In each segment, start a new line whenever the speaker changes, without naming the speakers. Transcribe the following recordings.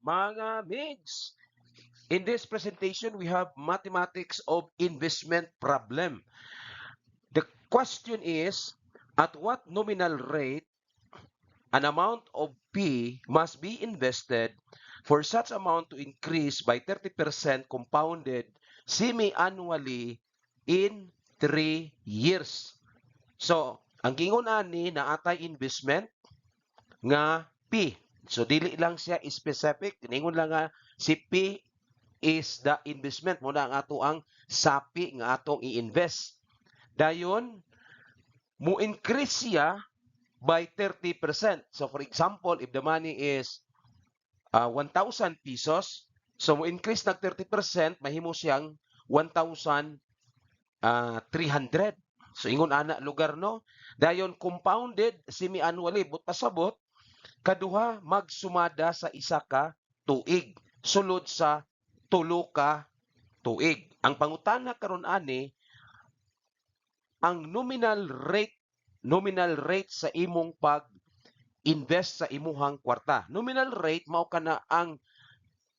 mga migs. In this presentation, we have mathematics of investment problem. The question is, at what nominal rate an amount of P must be invested for such amount to increase by 30% compounded semi-annually in 3 years. So, ang gingon ani na atay investment nga P. So dili lang siya specific, ningon lang nga si P is the investment mo na ang ato ang sapi nga atong i-invest. Dayon mo increase siya by 30%. So for example, if the money is 1,000 pesos, so mo increase nag 30%, mahimo siyang 1,300. So ingon ana lugar no. Dayon compounded semi-annually but pasabot kaduha magsumada sa isa ka tuig sulod sa tulo ka tuig. Ang pangutana karon ani ang nominal rate sa imong pag-invest sa imuhang kwarta. Nominal rate mao kana ang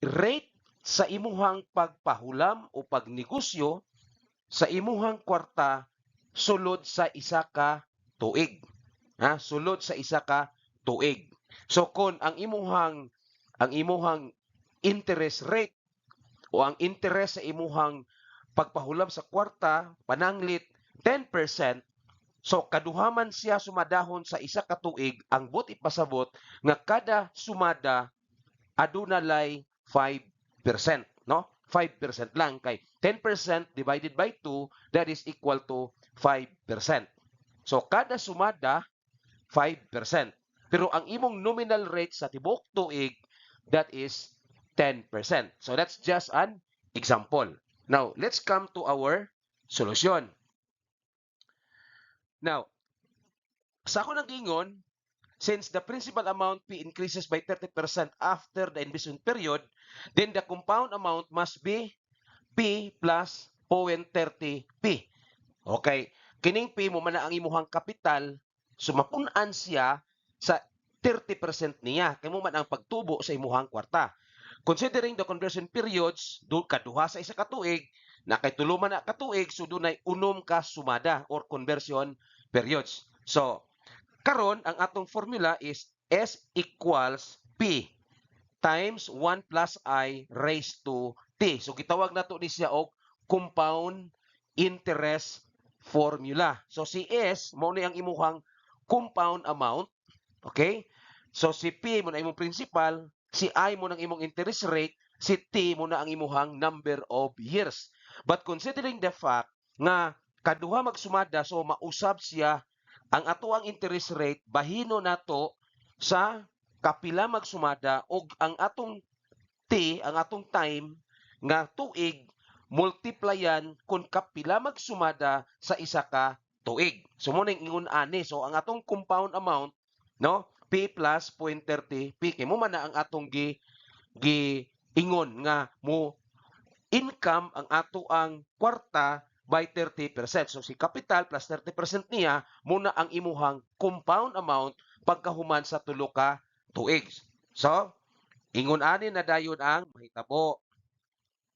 rate sa imuhang pagpahulam o pagnegosyo sa imuhang kwarta sulod sa isa ka tuig. Sulod sa isa ka tuig. So kung ang imuhang interest rate o ang interest sa imuhang pagpahulam sa kwarta pananglit 10%, so kaduhaman siya sumadahon sa isa ka tuig, ang but ipasabot nga kada sumada adunalay 5%, no? 5% lang kay 10% divided by 2, that is equal to 5%. So kada sumada 5%. Pero ang imong nominal rate sa tibuok tuig, that is 10%. So that's just an example. Now, let's come to our solution. Now, sa ako nag-ingon, since the principal amount P increases by 30% after the investment period, then the compound amount must be P plus 0.30P. Okay, kining P mo man ang imuhang kapital, sumapun-an siya sa 30% niya. Kay mo man ang pagtubo sa imuhang kwarta. Considering the conversion periods, kaduha sa isa ka tuig, na kay tulo man na katuig, so dunay unom ka sumada or conversion periods. So, karon ang atong formula is S equals P times 1 plus I raised to T. So, gitawag na to ni siya og compound interest formula. So, si S, mo ni ang imuhang compound amount. Okay? So, si P mo na imong principal, si I mo nang imong interest rate, si T mo na ang imuhang number of years. But considering the fact nga kaduha magsumada, so mausab siya ang ato ang interest rate, bahino nato sa kapila magsumada og ang atong T, ang atong time nga tuig, multiplyan kung kapila magsumada sa isa ka tuig. So mo ning ingon ani, so ang atong compound amount, no, P plus 0.30P, kay mo man na ang atong ingon nga mo income ang ato ang kwarta by 30%. So si capital plus 30% niya muna ang imuhang compound amount pagkahuman sa tulo ka tuig. So, ingon ani na dayon ang mahitabo.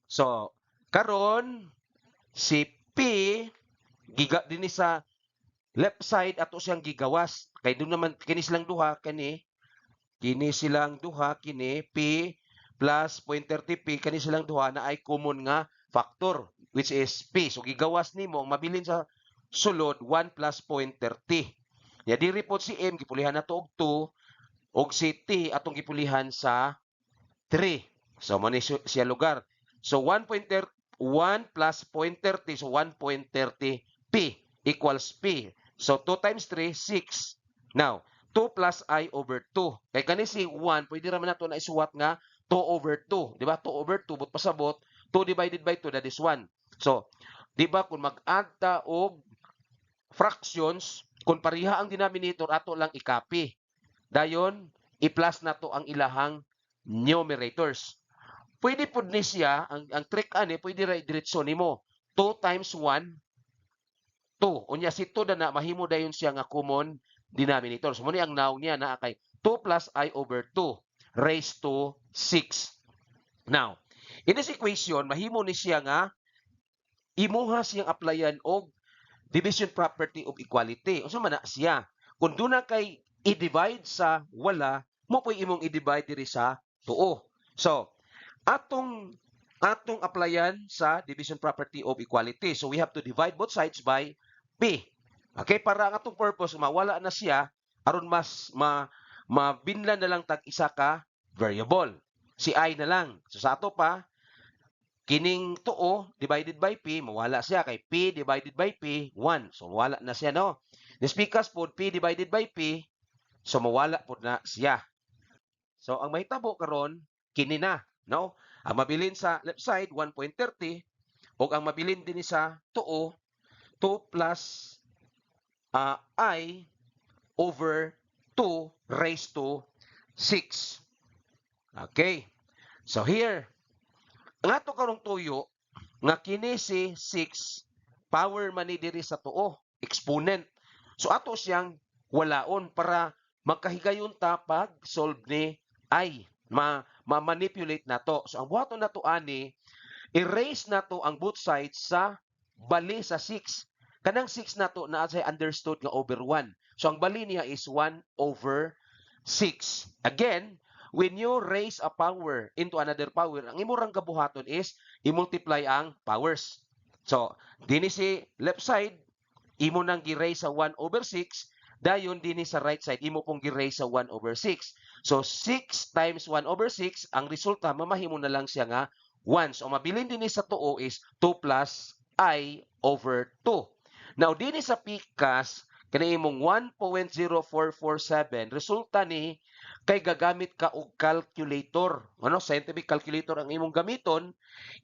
So, karon si P giga dinhi sa left side ato siyang gigawas. Kay doon naman kini silang duha kini P plus 0.30P kani silang duha na ay common nga factor which is P. So gigawas nimo ang mabilin sa sulod 1 plus 0.30. Ya diri pod si M gipulihan nato og 2 og si T atong gipulihan sa 3. So mo ni siya lugar. So 1 plus 0.30, so 1.30P equals P. So 2 times 3, 6. Now, 2 plus I over 2. Kay kani si 1, pwede raman nato na isuwat nga 2 over 2. Di ba? 2 over 2, but pasabot, 2 divided by 2, that is 1. So, di ba, kung mag-add ta og fractions, kung pariha ang denominator, ato lang i-copy. Dayon, i-plus na to ang ilahang numerators. Pwede po ni siya, ang trick ani, pwede ra diretso nimo. 2 times 1, 2. Unya si 2 na mahimo dayon siya nga common denominator. So, muna ang noun niya na kay 2 plus I over 2. raised to 6. Now, in this equation, mahimo ni siya nga imuha siyang applyan og division property of equality. Unsa man na siya? Kung doon na kay i-divide sa wala, mo po imong i-divide diri sa tuo. So, atong applyan sa division property of equality. So, we have to divide both sides by P. Okay, para ang atong purpose, mawala na siya, aron mas mabinlan na lang tag isa ka variable. Si I na lang. So, sa ato pa, kining tuo divided by P, mawala siya. Kay P divided by P, 1. So, mawala na siya, no? This because po, P divided by P, so mawala po na siya. So, ang mahitabo karon kini na, no? Ang mabilin sa left side, 1.30, o ang mabilin din sa tuo, 2 plus I over 2 raised to 6. Okay. So, here, ang ato karong tuyo, nga kini si 6, power man ni diri sa tuo, exponent. So, ato siyang walaon para magkahigayon ta pag solve ni I. Ma-manipulate na to. So, ang buhaton na to ani, erase na to ang both sides sa bali sa 6. Kanang 6 na to na say understood nga over 1. So, ang bali niya is 1 over 6. Again, when you raise a power into another power, ang imurang gabuhaton is i-multiply ang powers. So, dini si left side, imo nang gi-raise sa 1 over 6, dayon dini sa right side, imo pong gi-raise sa 1 over 6. So, 6 times 1 over 6, ang resulta, mamahimo na lang siya nga 1. So, mabilin dini sa tuo is 2 plus I over 2. Now, dini sa PCAS, kani imong 1.0447, resulta ni kay gagamit ka og calculator. Ano, scientific calculator ang imong gamiton,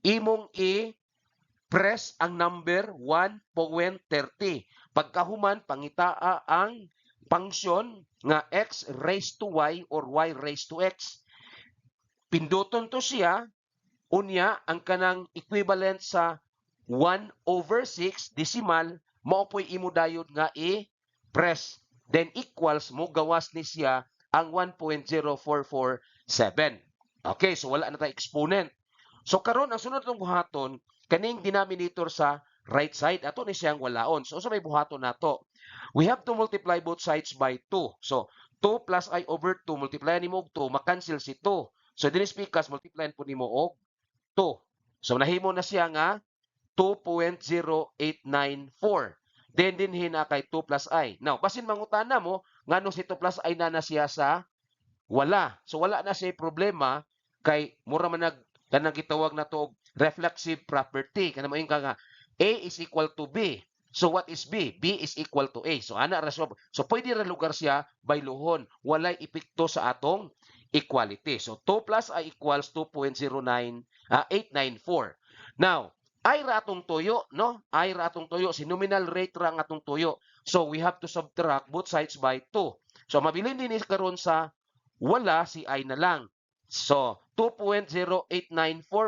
imong i-press ang number 1.30. Pagkahuman, pangitaa ang function nga x raised to y or y raised to x. Pinduton to siya, unya ang kanang equivalent sa 1 over 6 decimal, mao po'y imo dayon nga i-press. Then equals mo, gawas ni siya ang 1.0447. Okay, so wala na tayo exponent. So karon ang sunod ng buhaton, kaning denominator sa right side, ato ni siyang walaon. So sa may buhaton nato, we have to multiply both sides by 2. So 2 plus I over 2, multiply nimo og 2, makancel si 2. So dinis pikas, multiply po nimo og 2. So nahimo na siya nga 2.0894. Then dinhin na kay 2 plus I. Now, basin mangutana mo, ngano si 2 plus I na siya sa wala. So wala na siya problema kay mura man kanang gitawag na to reflexive property. Kana mo nga A is equal to B. So what is B? B is equal to A. So ana ra so pwede ra lugar siya bayluhon. Walay epekto sa atong equality. So 2 plus I equals 2.894. Now, ay ra atong tuyo, no? Ay ra atong tuyo. Si nominal rate ra ang atong tuyo. So, we have to subtract both sides by 2. So, mabilin din karon sa wala, si I na lang. So, 2.0894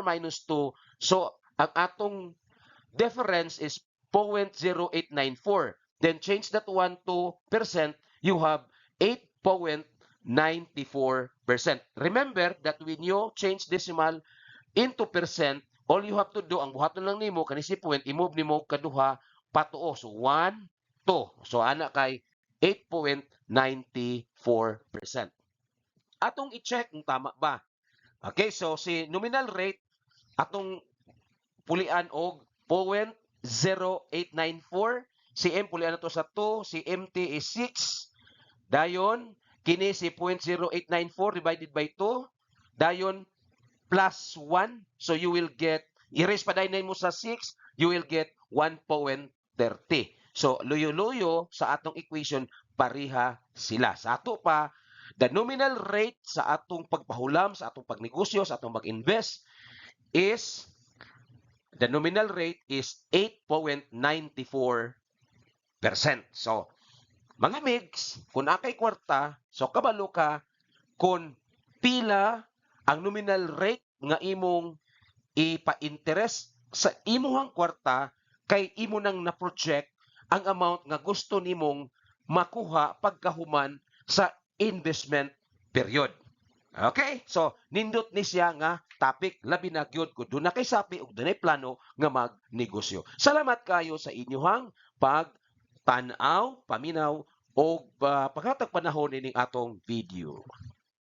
minus 2. So, ang atong difference is 0.0894. Then, change that 1 to percent. You have 8.94%. Remember that when you change decimal into percent, all you have to do, ang buhaton lang nimo kanisi point, i-move nimo kaduha patuo. So 1, 2. So ana kay 8.94%. Atong i-check kung tama ba. Okay, so si nominal rate atong pulian og 0.0894. Si M pulian nato sa 2, si MT is 6. Dayon kini si 0.0894 divided by 2. Dayon plus 1. So you will get, i-raise pa dahil mo sa 6, you will get 1.30. So luyo-luyo sa atong equation, pariha sila. Sa ato pa, the nominal rate sa atong pagpahulam, sa atong pagnegosyo, sa atong mag-invest is, the nominal rate is 8.94%. So, mga mix, kung akay kwarta, so kabalo ka, kung pila ang nominal rate nga imong ipa-interest sa imuhang kwarta kay imo nang na-project ang amount nga gusto nimong makuha pagkahuman sa investment period. Okay, so nindot ni siya nga topic labi na gyud kung doon na kay sapi ug dunay plano nga magnegosyo. Salamat kayo sa inyong pagtan-aw, paminaw o paghatag panahon ining atong video.